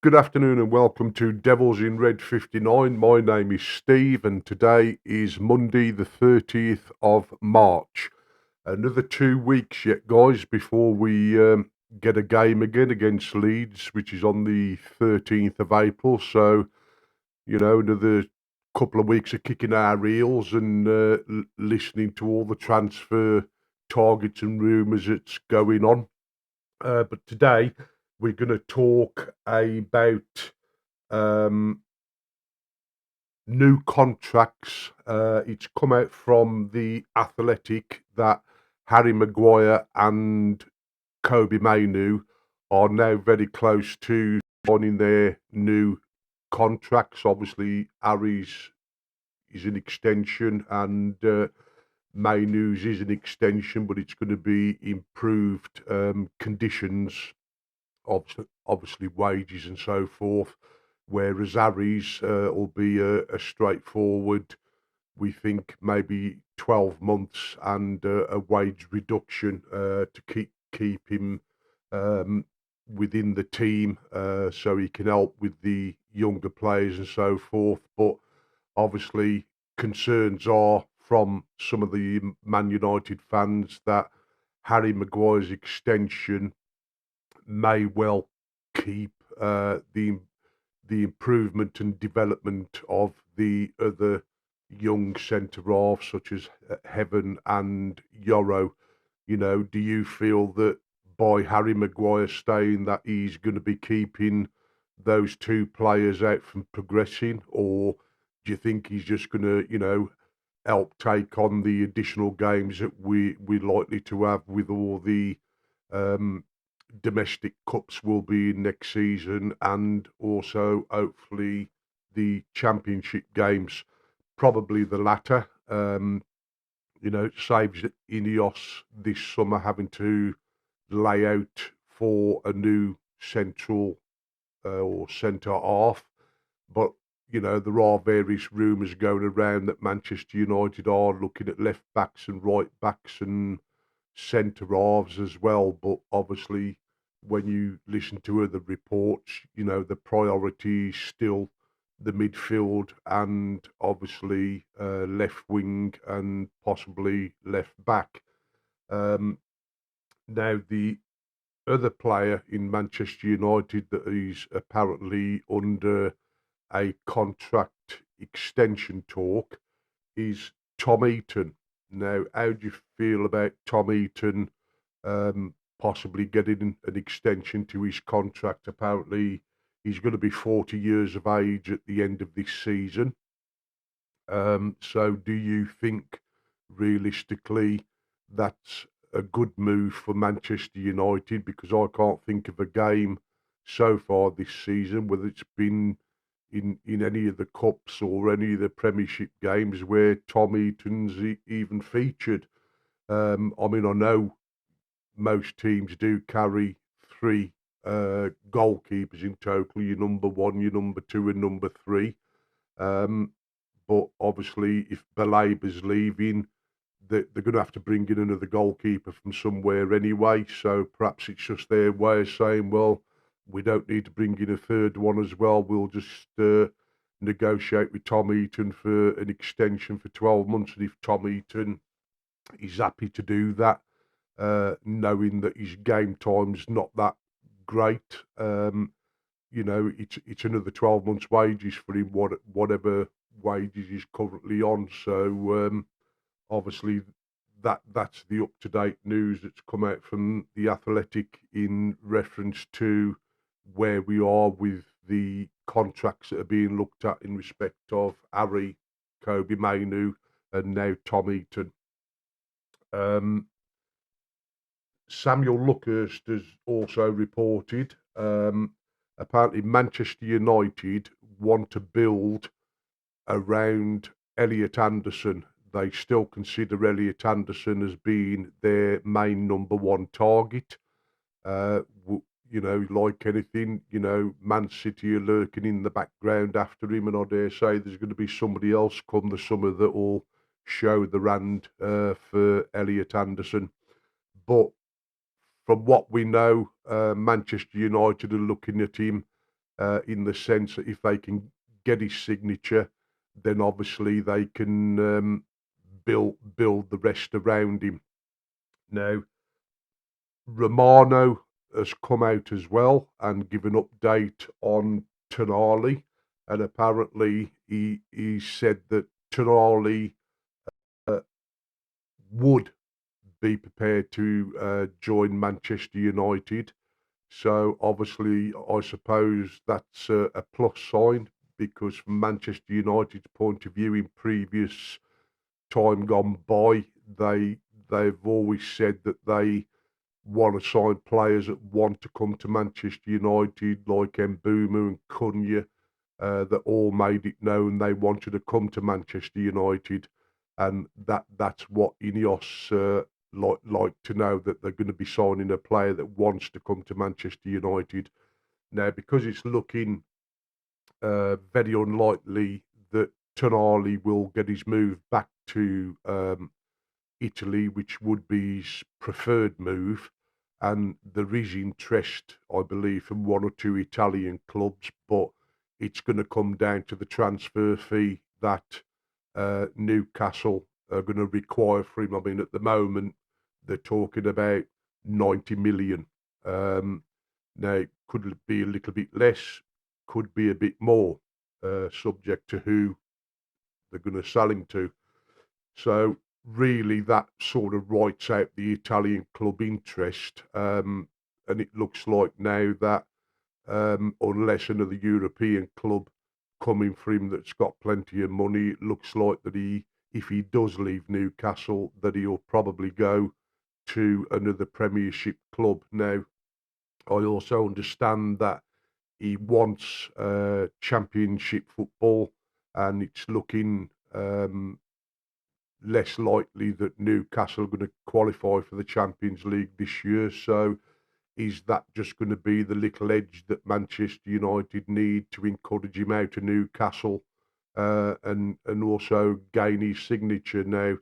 Good afternoon and welcome to Devils in Red 59. My name is Steve and today is Monday the 30th of March. Another 2 weeks yet, guys, before we get a game again against Leeds, which is on the 13th of April. So, another couple of weeks of kicking our heels and listening to all the transfer targets and rumours that's going on. But today we're going to talk about um, new contracts. It's come out from the Athletic that Harry Maguire and Kobbie Mainoo are now very close to signing their new contracts. Obviously, Harry's is an extension and Mainoo's is an extension, but it's going to be improved conditions, obviously wages and so forth. Whereas Harry's will be a straightforward, we think maybe 12 months and a wage reduction to keep him within the team so he can help with the younger players and so forth. But obviously, concerns are from some of the Man United fans that Harry Maguire's extension may well keep the improvement and development of the other young centre halves such as Heaven and Yoro. Do you feel that by Harry Maguire staying that he's going to be keeping those two players out from progressing, or do you think he's just going to, help take on the additional games that we're likely to have with all the um, domestic cups will be next season, and also hopefully the championship games, probably the latter. It saves Ineos this summer having to lay out for a new central or centre half. But there are various rumours going around that Manchester United are looking at left backs and right backs and centre halves as well. But obviously, when you listen to other reports, the priority is still the midfield and obviously left wing and possibly left back. Um, Now, the other player in Manchester United that is apparently under a contract extension talk is Tom Heaton. Now, how do you feel about Tom Heaton possibly getting an extension to his contract? Apparently, he's going to be 40 years of age at the end of this season. So, do you think realistically that's a good move for Manchester United? Because I can't think of a game so far this season, whether it's been in any of the cups or any of the Premiership games, where Tom Heaton's even featured. I mean, I know most teams do carry three goalkeepers in total: your number one, your number two, and number three. Um, but obviously, if Baleba's leaving, they're going to have to bring in another goalkeeper from somewhere anyway. So perhaps it's just their way of saying, well, we don't need to bring in a third one as well. We'll just negotiate with Tom Heaton for an extension for 12 months. And if Tom Heaton is happy to do that, knowing that his game time's not that great, it's another 12 months' wages for him, whatever wages he's currently on. So obviously, that's the up to date news that's come out from the Athletic in reference to where we are with the contracts that are being looked at in respect of Harry, Kobbie Mainoo, and now Tom Heaton. Um, Samuel Luckhurst has also reported. Apparently, Manchester United want to build around Elliott Anderson. They still consider Elliott Anderson as being their main number one target. Uh, like anything, Man City are lurking in the background after him, and I dare say there's going to be somebody else come the summer that will show the rand for Elliott Anderson. But from what we know, Manchester United are looking at him in the sense that if they can get his signature, then obviously they can build the rest around him. Now, Romano has come out as well and given an update on Tonali, and apparently he said that Tonali uh, would be prepared to join Manchester United. So obviously, I suppose that's a plus sign, because from Manchester United's point of view, in previous time gone by, they've always said that they want to sign players that want to come to Manchester United, like Mbeumo and Cunha, that all made it known they wanted to come to Manchester United, and that's what Ineos like to know, that they're going to be signing a player that wants to come to Manchester United. Now, because it's looking very unlikely that Tonali will get his move back to Italy, which would be his preferred move, and there is interest, I believe, from one or two Italian clubs, but it's going to come down to the transfer fee that Newcastle are going to require for him. I mean, at the moment, they're talking about 90 million. Now, it could be a little bit less, could be a bit more, subject to who they're going to sell him to. So really, that sort of writes out the Italian club interest, and it looks like now that unless another European club coming for him that's got plenty of money, it looks like that if he does leave Newcastle, that he'll probably go to another Premiership club. Now, I also understand that he wants Championship football, and it's looking less likely that Newcastle are going to qualify for the Champions League this year. So is that just going to be the little edge that Manchester United need to encourage him out of Newcastle, and also gain his signature? Now,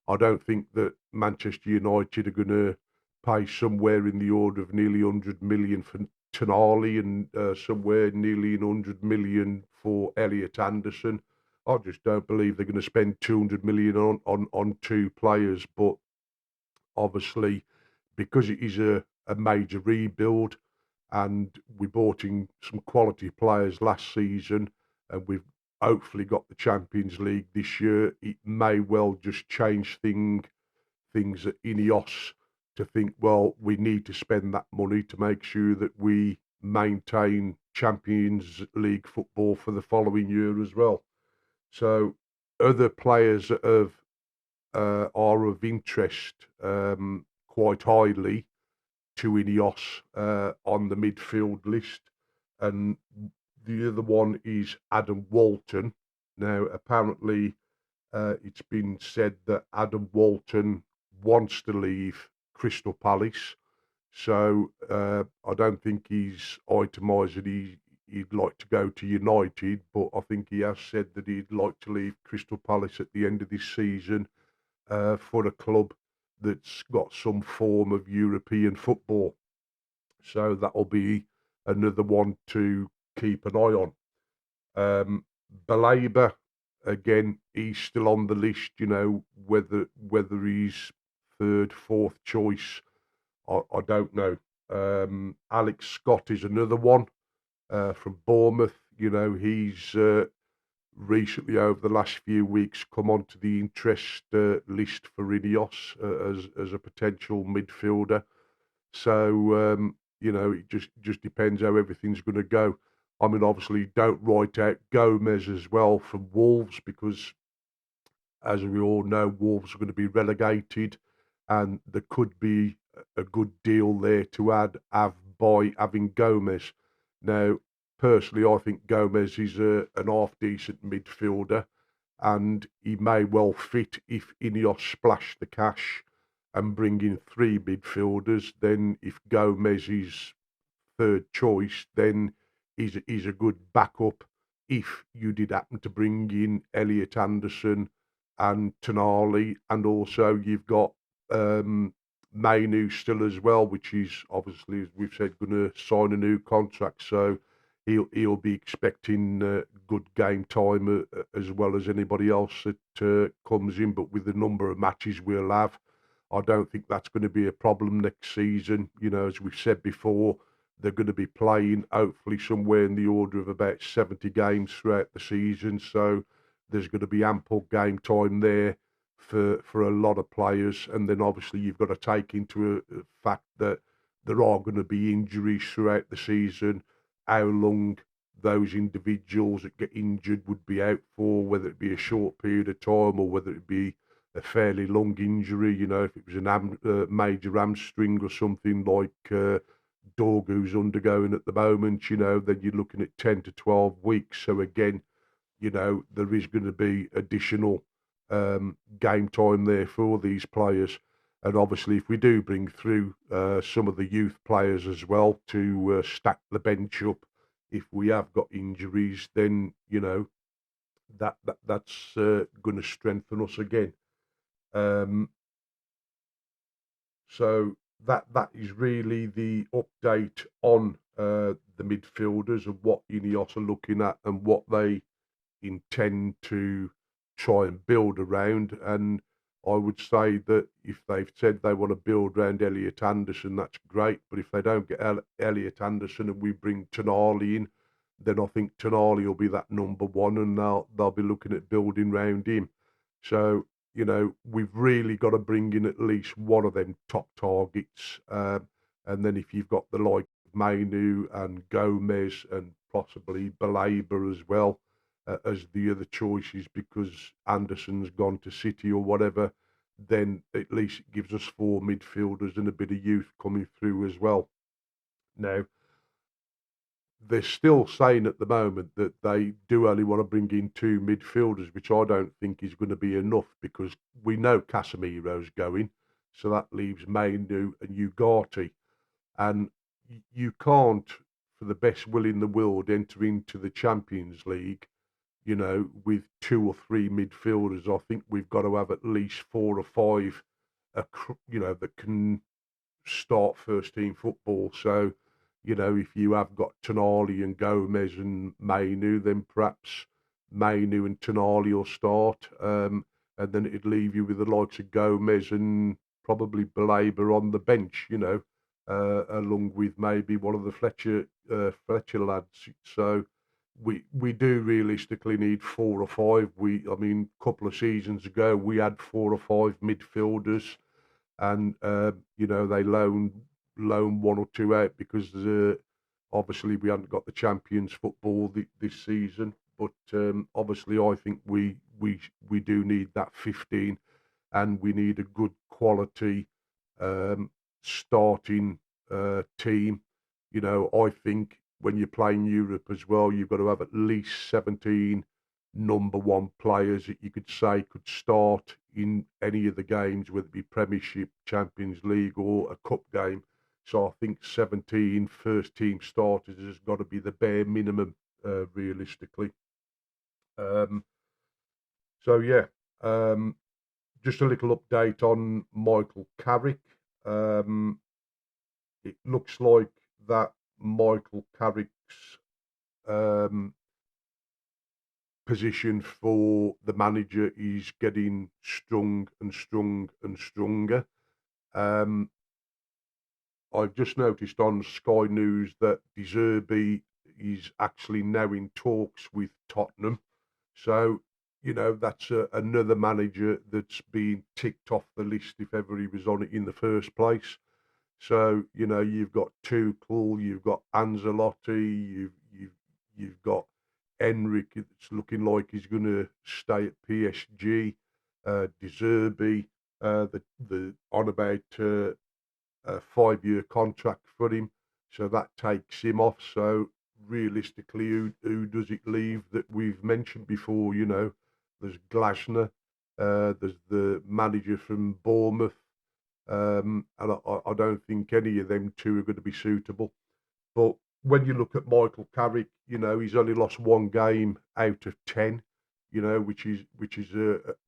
I don't think that Manchester United are going to pay somewhere in the order of nearly 100 million for Tonali, and somewhere nearly 100 million for Elliott Anderson. I just don't believe they're going to spend 200 million on two players. But obviously, because it is a major rebuild, and we bought in some quality players last season, and we've hopefully got the Champions League this year, it may well just change things at Ineos to think, well, we need to spend that money to make sure that we maintain Champions League football for the following year as well. So other players that are of interest quite highly to Ineos on the midfield list, and the other one is Adam Wharton. Now, apparently, it's been said that Adam Wharton wants to leave Crystal Palace, so I don't think he's itemised that he'd like to go to United, but I think he has said that he'd like to leave Crystal Palace at the end of this season for a club that's got some form of European football. So that'll be another one to keep an eye on. Baleba, again, he's still on the list. Whether he's third, fourth choice, I don't know. Alex Scott is another one from Bournemouth. He's recently, over the last few weeks, come onto the interest list for Ineos as a potential midfielder. So it just depends how everything's going to go. I mean, obviously, don't write out Gomez as well from Wolves, because, as we all know, Wolves are going to be relegated, and there could be a good deal there to have by having Gomez. Now, personally, I think Gomez is an half decent midfielder, and he may well fit if Ineos splash the cash and bring in three midfielders. Then, if Gomez is third choice, then he's a good backup if you did happen to bring in Elliott Anderson and Tonali, and also you've got Mainoo still as well, which is obviously, as we've said, going to sign a new contract. So he'll be expecting good game time as well as anybody else that comes in. But with the number of matches we'll have, I don't think that's going to be a problem next season. You know, as we've said before, they're going to be playing hopefully somewhere in the order of about 70 games throughout the season. So there's going to be ample game time there for a lot of players. And then obviously you've got to take into a fact that there are going to be injuries throughout the season, how long those individuals that get injured would be out for, whether it be a short period of time or whether it be a fairly long injury. You know, if it was major hamstring or something like Dorgu's undergoing at the moment, you know, then you're looking at 10 to 12 weeks. So again, you know, there is going to be additional game time there for these players. And obviously, if we do bring through some of the youth players as well to stack the bench up, if we have got injuries, then you know that's going to strengthen us again. Um, so that is really the update on the midfielders and what Ineos are looking at and what they intend to try and build around. And I would say that if they've said they want to build around Elliott Anderson, that's great. But if they don't get Elliott Anderson and we bring Tonali in, then I think Tonali will be that number one, and they'll be looking at building around him. So you know we've really got to bring in at least one of them top targets, and then if you've got the like of Mainoo and Gomez and possibly Baleba as well as the other choices because Anderson's gone to City or whatever, then at least it gives us four midfielders and a bit of youth coming through as well. Now, they're still saying at the moment that they do only want to bring in two midfielders, which I don't think is going to be enough because we know Casemiro's going, so that leaves Mainoo and Ugarte, and you can't, for the best will in the world, enter into the Champions League, you know, with two or three midfielders. I think we've got to have at least four or five, you know, that can start first team football. So, you know, if you have got Tonali and Gomez and Mainoo, then perhaps Mainoo and Tonali will start. And then it'd leave you with the likes of Gomez and probably Baleba on the bench, you know, along with maybe one of the Fletcher lads. So we do realistically need four or five. I mean, a couple of seasons ago we had four or five midfielders, and you know they loan one or two out because obviously we haven't got the Champions football this season. But obviously, I think we do need that 15, and we need a good quality um, starting team. You know, I think when you're playing Europe as well, you've got to have at least 17 number one players that you could say could start in any of the games, whether it be Premiership, Champions League, or a cup game. So I think 17 first team starters has got to be the bare minimum, realistically. Um, so yeah, um, just a little update on Michael Carrick. Um, it looks like that Michael Carrick's um, position for the manager is getting strong and strong and stronger. Um, I've just noticed on Sky News that De Zerbi is actually now in talks with Tottenham. So, you know, that's another manager that's been ticked off the list if ever he was on it in the first place. So, you know, you've got Tuchel, you've got Ancelotti, you've got Enric. It's looking like he's going to stay at PSG. De Zerbi, the on about a 5-year contract for him, so that takes him off. So realistically, who does it leave that we've mentioned before? You know, there's Glasner, there's the manager from Bournemouth, and I don't think any of them two are going to be suitable. But when you look at Michael Carrick, you know he's only lost one game out of 10. You know, which is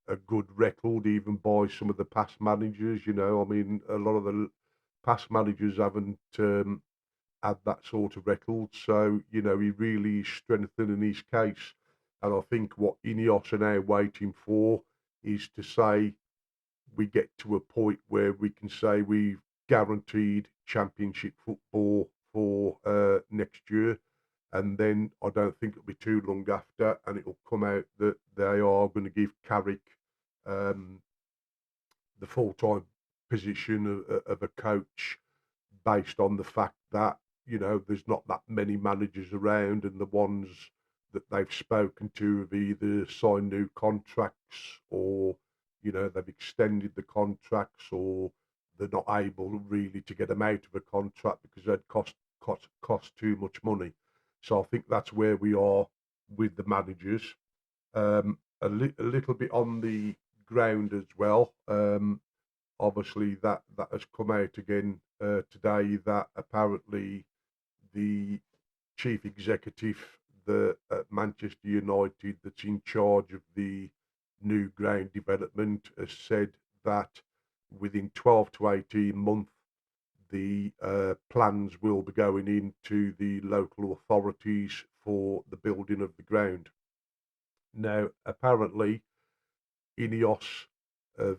a good record even by some of the past managers. You know, I mean, a lot of the past managers haven't had that sort of record. So, he really is strengthening his case. And I think what Ineos are now waiting for is to say we get to a point where we can say we've guaranteed championship football for next year. And then I don't think it'll be too long after, and it'll come out that they are going to give Carrick um, the full-time position of a coach based on the fact that there's not that many managers around, and the ones that they've spoken to have either signed new contracts or they've extended the contracts, or they're not able really to get them out of a contract because they'd cost too much money. So I think that's where we are with the managers. A little bit on the ground as well. Obviously, that has come out again today that apparently the chief executive at Manchester United that's in charge of the new ground development has said that within 12 to 18 months the plans will be going into the local authorities for the building of the ground. Now, apparently, Ineos have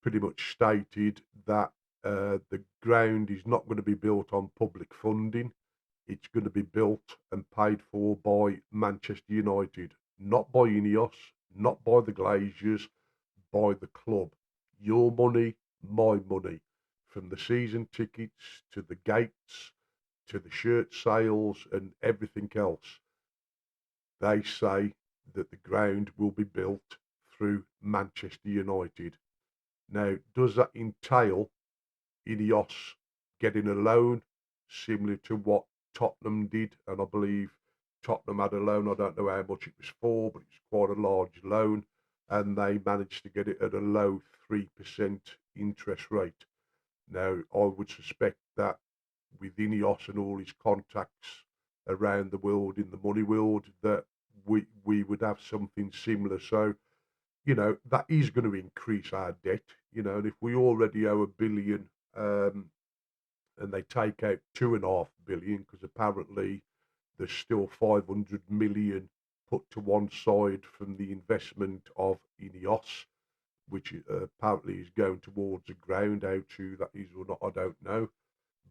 pretty much stated that the ground is not going to be built on public funding. It's going to be built and paid for by Manchester United, not by Ineos, not by the Glazers, by the club. Your money, my money, from the season tickets to the gates to the shirt sales and everything else. They say that the ground will be built through Manchester United. Now, does that entail Ineos getting a loan similar to what Tottenham did? And I believe Tottenham had a loan. I don't know how much it was for, but it's quite a large loan. And they managed to get it at a low 3% interest rate. Now, I would suspect that with Ineos and all his contacts around the world in the money world, that we would have something similar. So, that is going to increase our debt, and if we already owe £1 billion, and they take out 2.5 billion, because apparently there's still 500 million put to one side from the investment of Ineos, which apparently is going towards the ground. How true that is or not, I don't know.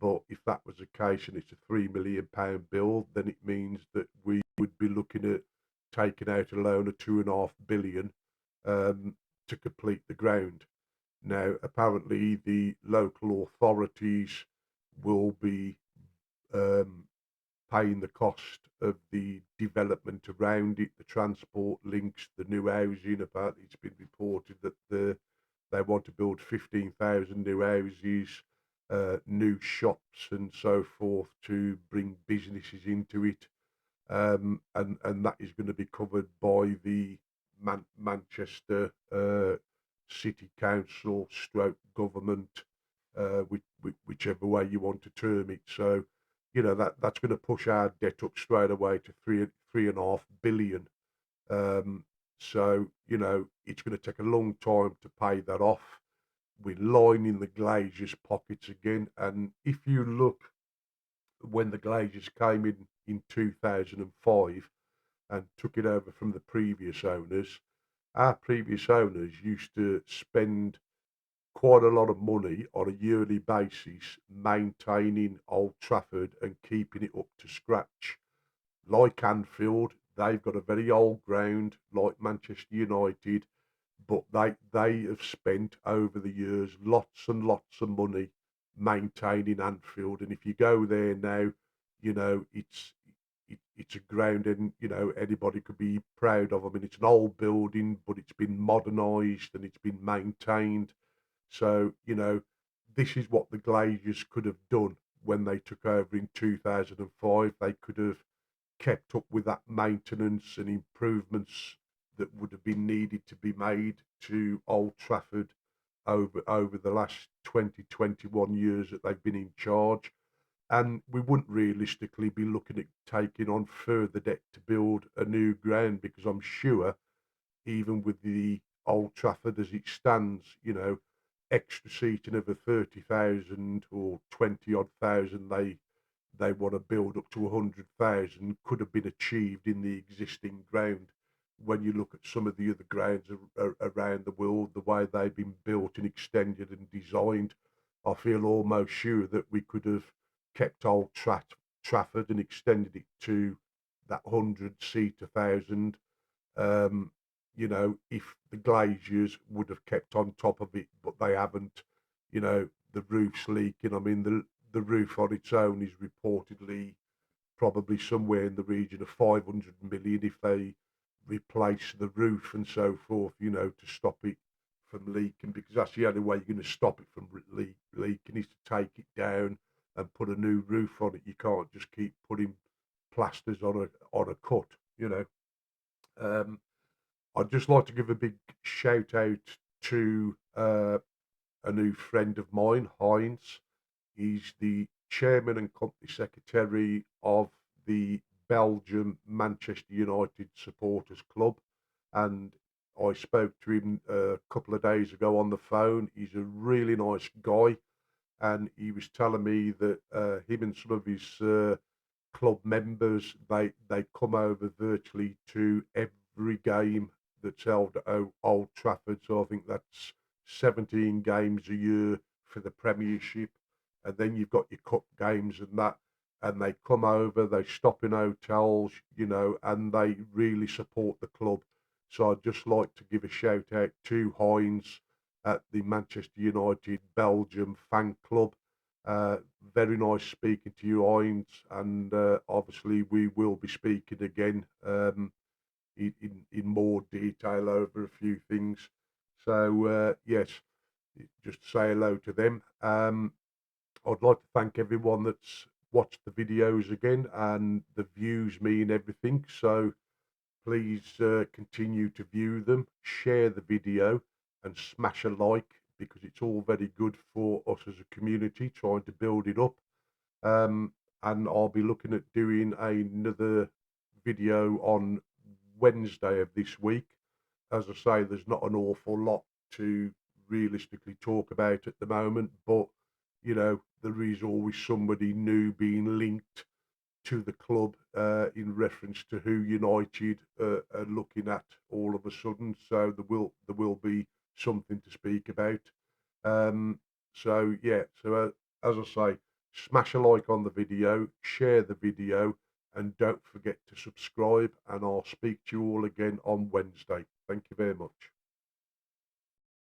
But if that was the case and it's a £3 million bill, then it means that we would be looking at taking out a loan of 2.5 billion to complete the ground. Now, apparently, the local authorities will be paying the cost of the development around it, the transport links, the new housing. Apparently, it's been reported that they want to build 15,000 new houses, new shops, and so forth to bring businesses into it. And that is going to be covered by the Manchester City Council stroke government, whichever way you want to term it. So, that's going to push our debt up straight away to 3.5 billion. So, it's going to take a long time to pay that off. We're lining the Glazers' pockets again. And if you look, when the Glazers came in 2005 and took it over from the previous owners, our previous owners used to spend quite a lot of money on a yearly basis maintaining Old Trafford and keeping it up to scratch. Like Anfield, they've got a very old ground, like Manchester United, but they have spent over the years lots and lots of money maintaining Anfield. And if you go there now, it's a ground, and anybody could be proud of. I mean, it's an old building, but it's been modernised and it's been maintained. So, this is what the Glazers could have done when they took over in 2005. They could have kept up with that maintenance and improvements that would have been needed to be made to Old Trafford over the last 21 years that they've been in charge. And we wouldn't realistically be looking at taking on further debt to build a new ground, because I'm sure, even with the Old Trafford as it stands, extra seating of a 30,000 or 20 odd thousand they want to build up to 100,000 could have been achieved in the existing ground. When you look at some of the other grounds around the world, the way they've been built and extended and designed, I feel almost sure that we could have kept Trafford and extended it to that 100 seat, 1,000. Um, if the Glazers would have kept on top of it, but they haven't. The roof's leaking. I mean, the roof on its own is reportedly probably somewhere in the region of 500 million if they replace the roof and so forth, to stop it from leaking, because that's the only way you're going to stop it from leaking is to take it down and put a new roof on it. You can't just keep putting plasters on a cut, you know. Um, I'd just like to give a big shout out to a new friend of mine, Heinz. He's the chairman and company secretary of the Belgium Manchester United Supporters Club, and I spoke to him a couple of days ago on the phone. He's a really nice guy, and he was telling me that him and some of his club members they come over virtually to every game that's held at Old Trafford. So I think that's 17 games a year for the Premiership, and then you've got your cup games and that. And they come over, they stop in hotels, and they really support the club. So I'd just like to give a shout out to Heinz at the Manchester United Belgium fan club. Uh, Very nice speaking to you, Heinz, and obviously we will be speaking again in more detail over a few things. So yes, just say hello to them. I'd like to thank everyone that's watched the videos again, and the views mean everything. So please continue to view them, share the video, and smash a like, because it's all very good for us as a community trying to build it up. Um, and I'll be looking at doing another video on Wednesday of this week. As I say, there's not an awful lot to realistically talk about at the moment, but there is always somebody new being linked to the club in reference to who United are looking at all of a sudden. So there will be something to speak about. Um, so yeah, so as I say, smash a like on the video, share the video, and don't forget to subscribe. And I'll speak to you all again on Wednesday. Thank you very much.